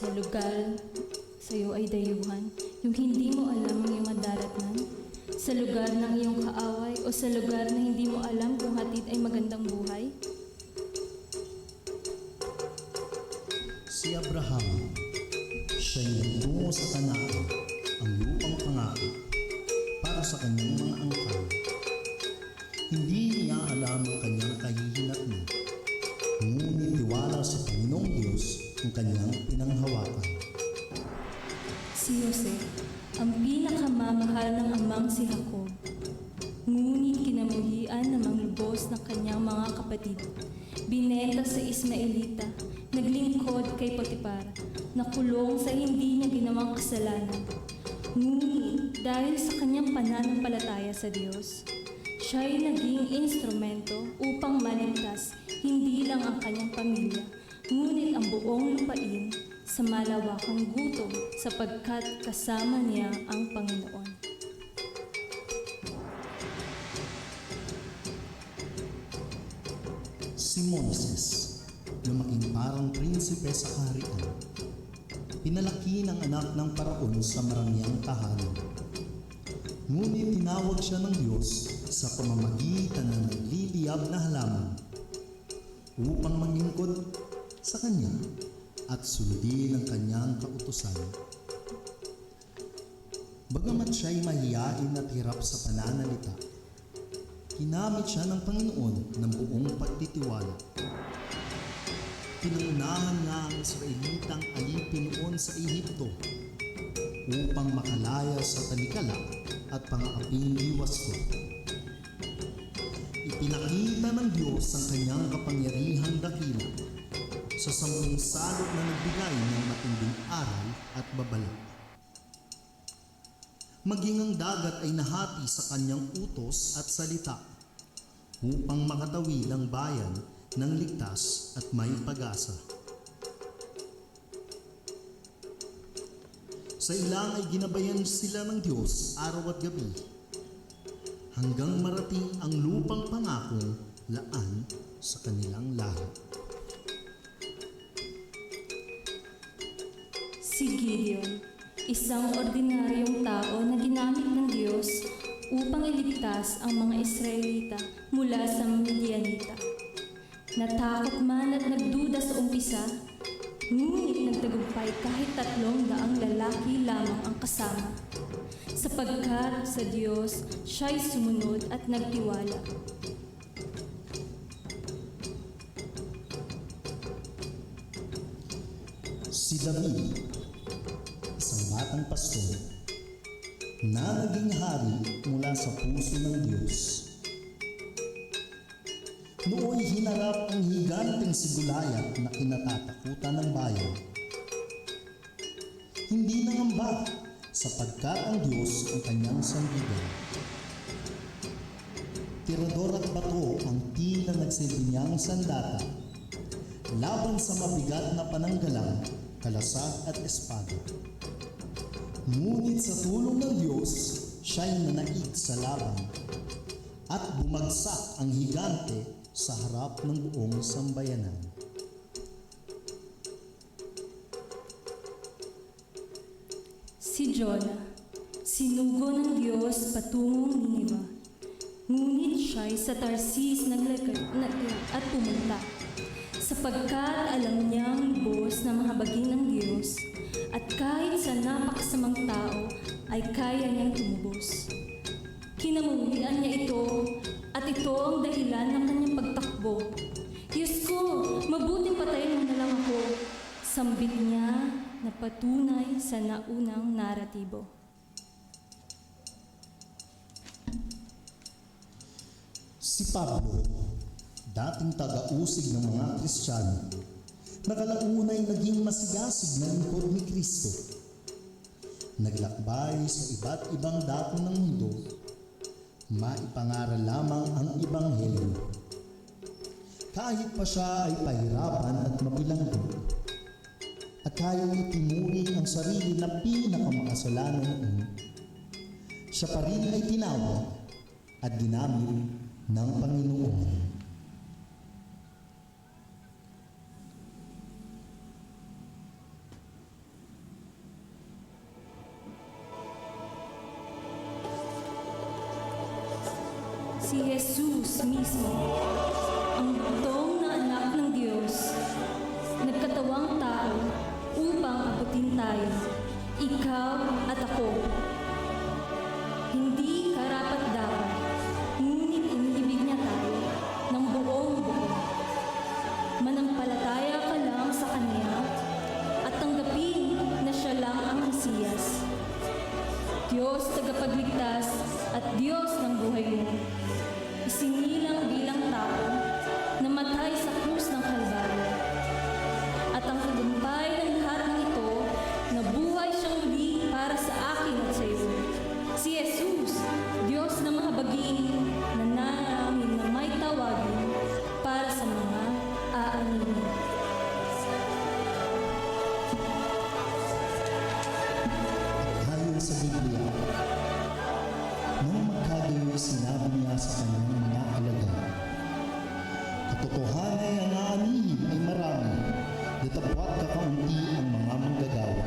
Sa lugar sa'yo ay dayuhan, yung hindi mo alam ang iyong madaratnan. Sa lugar ng iyong kaaway o sa lugar na hindi mo alam kung hatid ay magandang buhay. Si Abraham, siya'y nagtungo sa Kanaan, ang lupang pangako, para sa kanyang mga angkan. Hindi niya alam ang kanyang kahihinatnan, ngunit tiwala sa Panginoong Diyos ang kanyang pinanghawakan. Si Jose, ang pinakamamahal ng amang si Jacob, ngunit kinamuhian namang lubos ng kanyang mga kapatid. Binenta sa Ismaelita, naglingkod kay Potipar, nakulong sa hindi niya ginawang kasalanan. Ngunit dahil sa kanyang pananampalataya sa Diyos, siya'y naging instrumento upang maligtas hindi lang ang kanyang pamilya, ngunit ang buong lupain sa malawakang gutom sapagkat kasama niya ang Panginoon. Si Moises, lumaking parang prinsipe sa kaharian. Pinalaki ng anak ng paraon sa marangyang tahanan. Ngunit tinawag siya ng Diyos sa pamamagitan ng nagliliyab na halaman upang maglingkod sa Kanya at sundin ang Kanyang kautusan. Bagamat siya'y mahiyain at hirap sa pananalita, ginamit siya ng Panginoon ng buong pagtitiwala. Pinangunahan nga ang Israelitang alipin noon sa Ehipto upang makalaya sa talikala at pang-aaping liwasto. Ipinakita ng Diyos ang kanyang kapangyarihang dakila sa 10 salot na nagbigay ng matinding aral at babala. Maging ang dagat ay nahati sa kanyang utos at salita upang makatawid ang bayan ng ligtas at may pag-asa. Sa ilang ay ginabayan sila ng Diyos araw at gabi hanggang marating ang lupang pangakong laan sa kanilang lahi. Si Gideon, isang ordinaryong tao na ginamit ng Diyos upang iligtas ang mga Israelita mula sa Midianita. Natakot man at nagduda sa umpisa, ngunit nagtagumpay kahit 300 lalaki lamang ang kasama. Sapagkat sa Diyos, siya'y sumunod at nagtiwala. Si David, isang batang pastor, na naging hari mula sa puso ng Diyos. Nooy hinarap ang higanteng si Goliath na kinatatakutan ng bayan. Hindi nangamba sapagkat ang Diyos ang kanyang sandigan. Tirador at bato ang tila nagsilbi niyang sandata laban sa mabigat na pananggalang, kalasag at espada. Ngunit sa tulong ng Diyos, siya'y nanaig sa laban at bumagsak ang higante sa harap ng buong sambayanan. Si Jonah, sinugo ng Diyos patungong Niniwa, ngunit siya'y sa Tarsis naglagay at pumunta, sapagkat alam niyang lubos na mga baging ng Diyos, at kahit sa napakasamang tao ay kaya niyang tumubos. Kinamuhian niya ito, at ito ang dahilan ng kanyang pagtakbo. Diyos ko, mabuting patayin mo na lang ako. Sambit niya na patunay sa naunang naratibo. Si Pablo, dating taga-usig ng mga Kristiyano, nakalaunay naging masigasig na lingkod ni Kristo. Naglakbay sa iba't ibang dako ng mundo, maipangaral lamang ang Ebanghelyo. Kahit pa siya ay pahirapan at mabilanggo, at kayang itinuring ang sarili na pinakamakasalanan noon, siya pa rin ay tinawag at ginamit ng Panginoon. si Jesus mismo, ang butong na anak ng Diyos, nagkatawang tao upang abutin tayo, ikaw at ako. Hindi karapat-dapat, ngunit iniibig niya tayo ng buong buo. Manampalataya ka lang sa Kanya at tanggapin na siya lang ang Mesiyas, Diyos tagapagligtas at Diyos ng buhay mo. Isinilang bilang tao, namatay sa krus ng Kalbaryo. At ang tagumpay ng lahat ng ito, nabuhay siyang muli para sa akin at sa iyo. Si Jesus, Diyos na mahabagin, nananamin na may tawagin para sa mga aanin. Ayon sa Biblia, nang magkagayoy sinabi niya sa kanyang mga alagad, katotohanan ay ang aanihin ay marami, datapwat kakaunti ang mga manggagawa.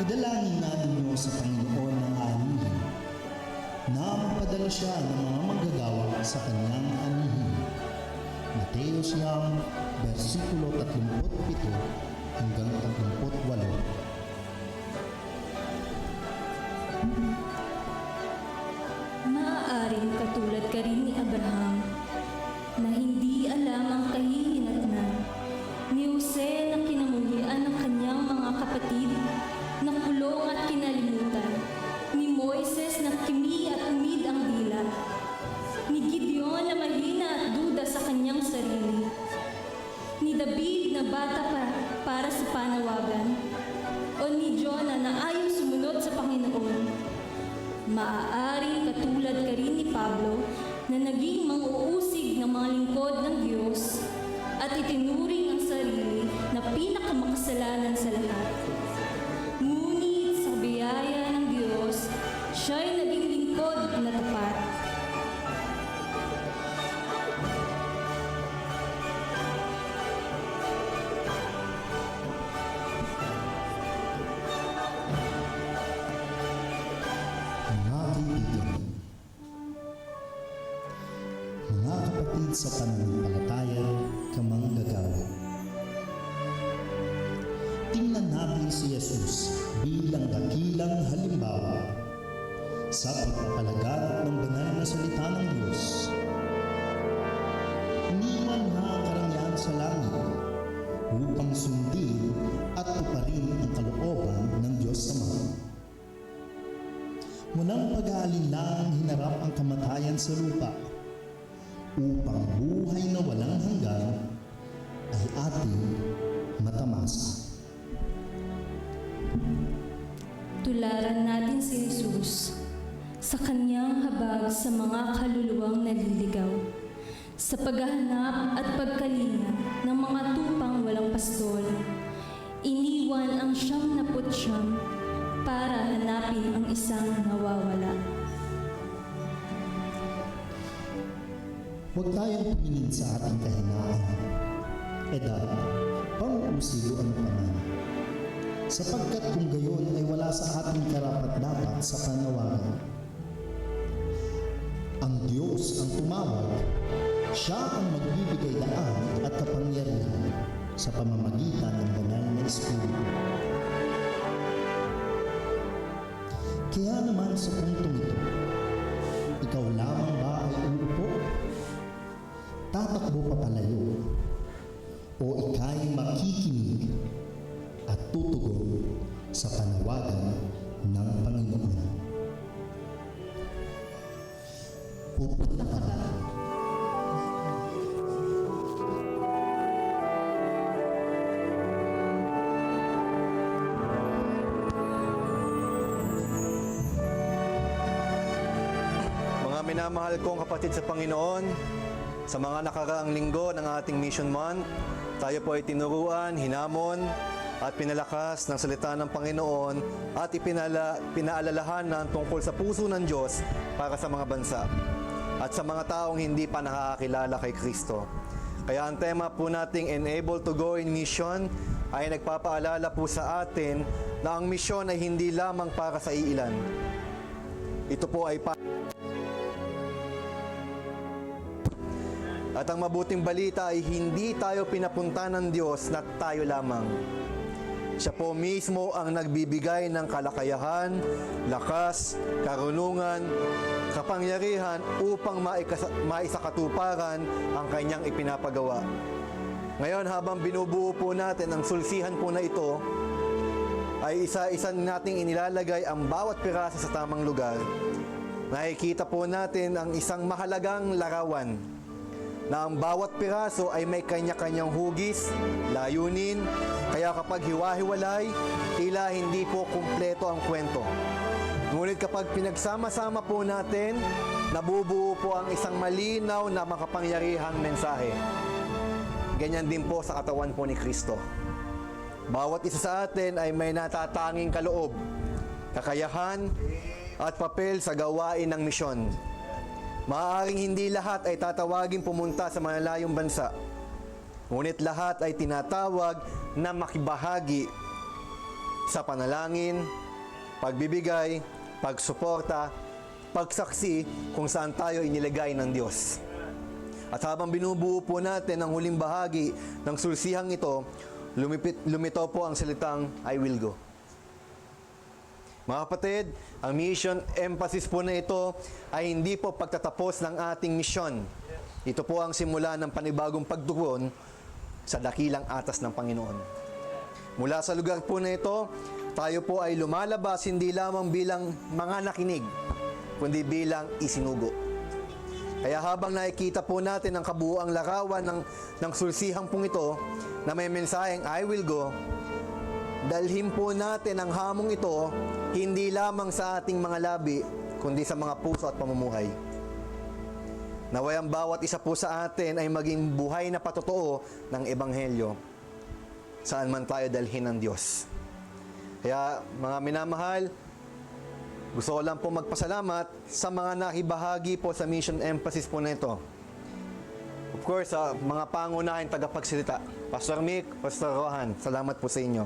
Idalangin natin niyo sa Panginoon ng aanihin, na magpadala siya ng mga manggagawa sa kanyang aanihin. Mateo 9, versikulo 37 hanggang 38. Maaaring katulad ka rin ni Abraham, na hindi alam ang kahihinatnan, ni Jose na kinamuhian ng kanyang mga kapatid, na kulong at kinalimutan, ni Moises na kimi at umid ang dila, ni Gideon na mahina at duda sa kanyang sarili, ni David na bata pa para sa panawagan, o ni Jonah na ayaw sumunod sa Panginoon. Maaaring katulad ka rin ni Pablo na naging mang-uusig ng mga lingkod ng Diyos at itinuring ang sarili na pinakamakasalanan sa lahat. Ngunit sa biyaya ng Diyos, siya'y naging lingkod na tapat. Mga kapatid sa pananampalataya, kamanggagawa. Tingnan natin si Jesus bilang dakilang halimbawa sa pagpapalagat ng banal na salita ng Diyos. Iniwan niya ang karangyaan sa langit upang sundin at tuparin ang kalooban ng Diyos Ama. Walang pag-aalinlangang hinarap ang kamatayan sa lupa upang buhay na walang hanggan ay ating matamasa. Tularan natin si Jesus sa kanyang habag sa mga kaluluwang naliligaw, sa paghahanap at pagkalinga ng mga tupang walang pastol. Iniwan ang 99 para hanapin ang isang nawawala. Huwag tayong tumingin sa ating kahinaan, edad, pang-uusig o anupaman. Sapagkat kung gayon ay wala sa ating karapat-dapat sa panawagan. Ang Diyos ang tumawag, siya ang magbibigay daan at kapangyarihan sa pamamagitan ng banal na Espiritu. Kaya naman sa puntong ito, ikaw lamang ba ay uupo? Tatakbo pa palayo? O ika'y makikinig at tutugon sa panawagan ng Panginoon? Pupunta ka ba? Mga minamahal kong kapatid sa Panginoon, sa mga nakaraang linggo ng ating Mission Month, tayo po ay tinuruan, hinamon, at pinalakas ng salita ng Panginoon at pinaalalahanan tungkol sa puso ng Diyos para sa mga bansa at sa mga taong hindi pa nakakakilala kay Kristo. Kaya ang tema po nating Enable to Go in Mission ay nagpapaalala po sa atin na ang misyon ay hindi lamang para sa iilan. Ito po ay At ang mabuting balita ay hindi tayo pinapunta ng Diyos na tayo lamang. Siya po mismo ang nagbibigay ng kalakayahan, lakas, karunungan, kapangyarihan upang maisakatuparan ang kanyang ipinapagawa. Ngayon, habang binubuo po natin ang sulsihan po na ito, ay isa-isa nating inilalagay ang bawat piraso sa tamang lugar. Nakikita po natin ang isang mahalagang larawan na ang bawat piraso ay may kanya-kanyang hugis, layunin, kaya kapag hiwa-hiwalay, tila hindi po kumpleto ang kwento. Ngunit kapag pinagsama-sama po natin, nabubuo po ang isang malinaw na makapangyarihang mensahe. Ganyan din po sa katawan po ni Kristo. Bawat isa sa atin ay may natatanging kaloob, kakayahan, at papel sa gawain ng misyon. Maaaring hindi lahat ay tatawagin pumunta sa malalayong bansa. Ngunit lahat ay tinatawag na makibahagi sa panalangin, pagbibigay, pagsuporta, pagsaksi kung saan tayo inilagay ng Diyos. At habang binubuo po natin ang huling bahagi ng sulsihang ito, lumitaw po ang salitang I will go. Mga kapatid, ang mission emphasis po na ito ay hindi po pagtatapos ng ating misyon. Ito po ang simula ng panibagong pagtugon sa dakilang atas ng Panginoon. Mula sa lugar po na ito, tayo po ay lumalabas hindi lamang bilang mga nakinig, kundi bilang isinugo. Kaya habang nakikita po natin ang kabuuang larawan ng sulsihang pong ito na may mensaheng I will go, dalhin po natin ang hamong ito hindi lamang sa ating mga labi, kundi sa mga puso at pamumuhay. Naway ang bawat isa po sa atin ay maging buhay na patotoo ng Ebanghelyo saan man tayo dalhin ng Diyos. Kaya mga minamahal, gusto ko lang po magpasalamat sa mga nakibahagi po sa mission emphasis po na ito. Of course, sa mga pangunahing tagapagsalita, Pastor Mick, Pastor Rohan, salamat po sa inyo.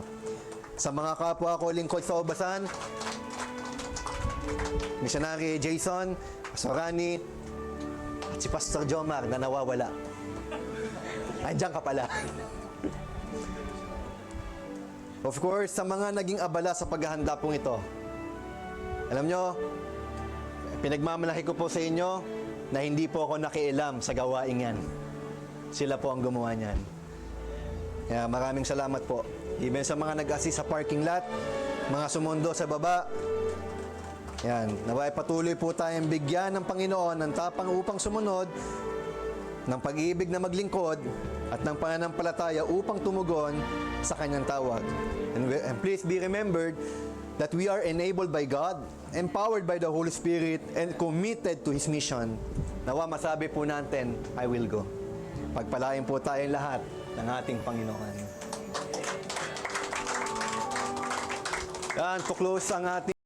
Sa mga kapwa ko lingkod sa Obasan, Missionary Jason, Pastor Rani, at si Pastor Jomar na nawawala. Andiyan ka pala. Of course, sa mga naging abala sa paghahanda pong ito, alam nyo, pinagmamalaki ko po sa inyo na hindi po ako nakialam sa gawain yan. Sila po ang gumawa niyan. Kaya maraming salamat po. Even sa mga nag-assist sa parking lot, mga sumundo sa baba, yan, naway patuloy po tayong bigyan ng Panginoon ng tapang upang sumunod, ng pag-ibig na maglingkod, at ng pananampalataya upang tumugon sa kanyang tawag. And please be remembered that we are enabled by God, empowered by the Holy Spirit, and committed to His mission. Nawa masabi po natin, I will go. Pagpalain po tayong lahat ng ating Panginoon. Yan, to close ang ating